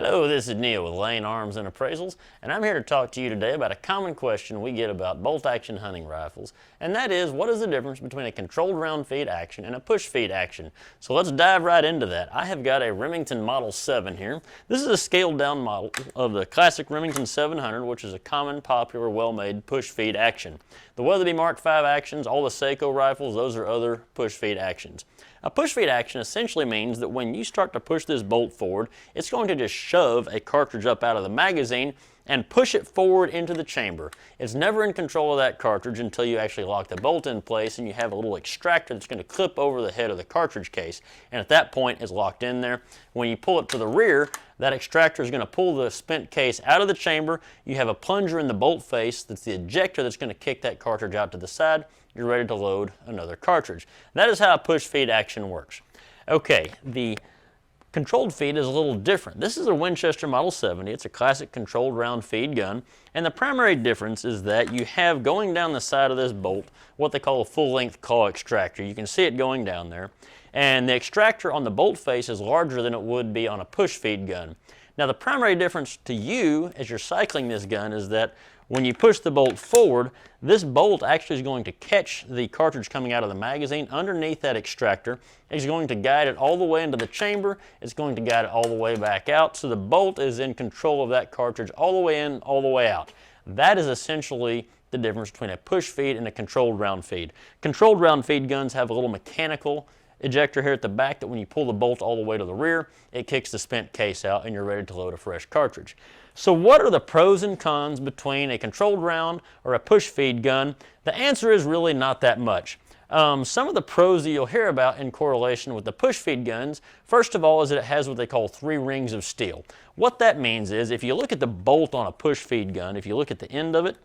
Hello, this is Neal with Lane Arms and Appraisals, and I'm here to talk to you today about a common question we get about bolt-action hunting rifles, and that is, what is the difference between a controlled round feed action and a push feed action? So let's dive right into that. I have got a Remington Model 7 here. This is a scaled-down model of the classic Remington 700, which is a common, popular, well-made push feed action. The Weatherby Mark V actions, all the Seiko rifles, those are other push feed actions. A push feed action essentially means that when you start to push this bolt forward, it's going to just shove a cartridge up out of the magazine and push it forward into the chamber. It's never in control of that cartridge until you actually lock the bolt in place and you have a little extractor that's going to clip over the head of the cartridge case. And at that point, it's locked in there. When you pull it to the rear, that extractor is going to pull the spent case out of the chamber. You have a plunger in the bolt face that's the ejector that's going to kick that cartridge out to the side. You're ready to load another cartridge. That is how a push feed action works. Okay, the controlled feed is a little different. This is a Winchester Model 70. It's a classic controlled round feed gun, and the primary difference is that you have going down the side of this bolt what they call a full-length claw extractor. You can see it going down there, and the extractor on the bolt face is larger than it would be on a push feed gun. Now the primary difference to you as you're cycling this gun is that when you push the bolt forward, this bolt actually is going to catch the cartridge coming out of the magazine underneath that extractor. It's going to guide it all the way into the chamber. It's going to guide it all the way back out. So the bolt is in control of that cartridge all the way in, all the way out. That is essentially the difference between a push feed and a controlled round feed. Controlled round feed guns have a little mechanical ejector here at the back that when you pull the bolt all the way to the rear, it kicks the spent case out and you're ready to load a fresh cartridge. So what are the pros and cons between a controlled round or a push feed gun? The answer is really not that much. Some of the pros that you'll hear about in correlation with the push feed guns, first of all, is that it has what they call 3 rings of steel. What that means is if you look at the bolt on a push feed gun, if you look at the end of it,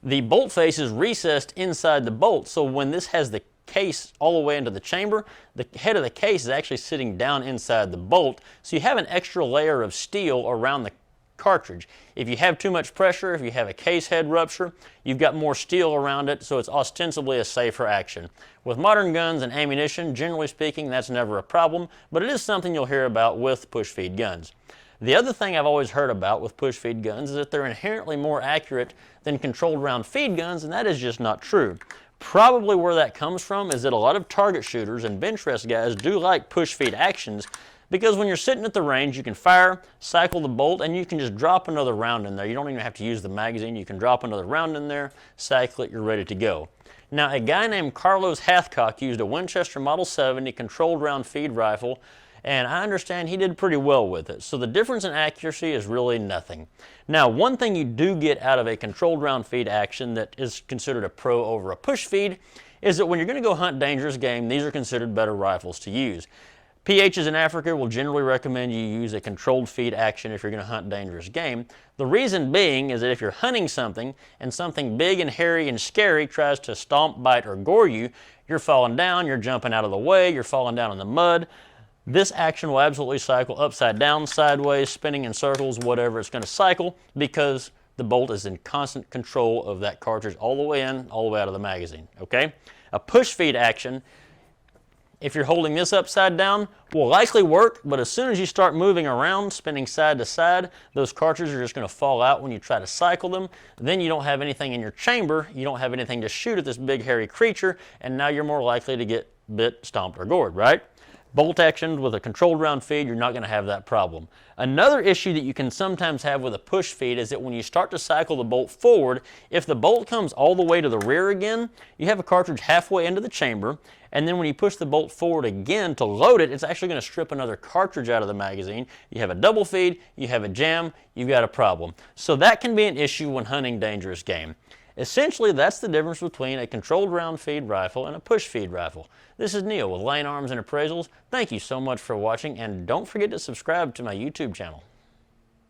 the bolt face is recessed inside the bolt, so when this has the case all the way into the chamber, the head of the case is actually sitting down inside the bolt, so you have an extra layer of steel around the cartridge. If you have too much pressure, if you have a case head rupture, you've got more steel around it, so it's ostensibly a safer action. With modern guns and ammunition, generally speaking, that's never a problem, but it is something you'll hear about with push feed guns. The other thing I've always heard about with push feed guns is that they're inherently more accurate than controlled round feed guns, and that is just not true. Probably where that comes from is that a lot of target shooters and bench rest guys do like push feed actions because when you're sitting at the range, you can fire, cycle the bolt, and you can just drop another round in there. You don't even have to use the magazine. You can drop another round in there, cycle it, you're ready to go. Now, a guy named Carlos Hathcock used a Winchester Model 70 controlled round feed rifle, and I understand he did pretty well with it. So the difference in accuracy is really nothing. Now, one thing you do get out of a controlled round feed action that is considered a pro over a push feed is that when you're going to go hunt dangerous game, these are considered better rifles to use. PHs in Africa will generally recommend you use a controlled feed action if you're going to hunt dangerous game. The reason being is that if you're hunting something and something big and hairy and scary tries to stomp, bite, or gore you, you're falling down, you're jumping out of the way, you're falling down in the mud. This action will absolutely cycle upside down, sideways, spinning in circles, whatever it's going to cycle, because the bolt is in constant control of that cartridge all the way in, all the way out of the magazine, okay? A push feed action, if you're holding this upside down, will likely work, but as soon as you start moving around, spinning side to side, those cartridges are just going to fall out when you try to cycle them. Then you don't have anything in your chamber, you don't have anything to shoot at this big hairy creature, and now you're more likely to get bit, stomped, or gored, right? Bolt action with a controlled round feed, you're not going to have that problem. Another issue that you can sometimes have with a push feed is that when you start to cycle the bolt forward, if the bolt comes all the way to the rear again, you have a cartridge halfway into the chamber, and then when you push the bolt forward again to load it, it's actually going to strip another cartridge out of the magazine. You have a double feed, you have a jam, you've got a problem. So that can be an issue when hunting dangerous game. Essentially, that's the difference between a controlled round feed rifle and a push feed rifle. This is Neal with Lane Arms and Appraisals. Thank you so much for watching, and don't forget to subscribe to my YouTube channel.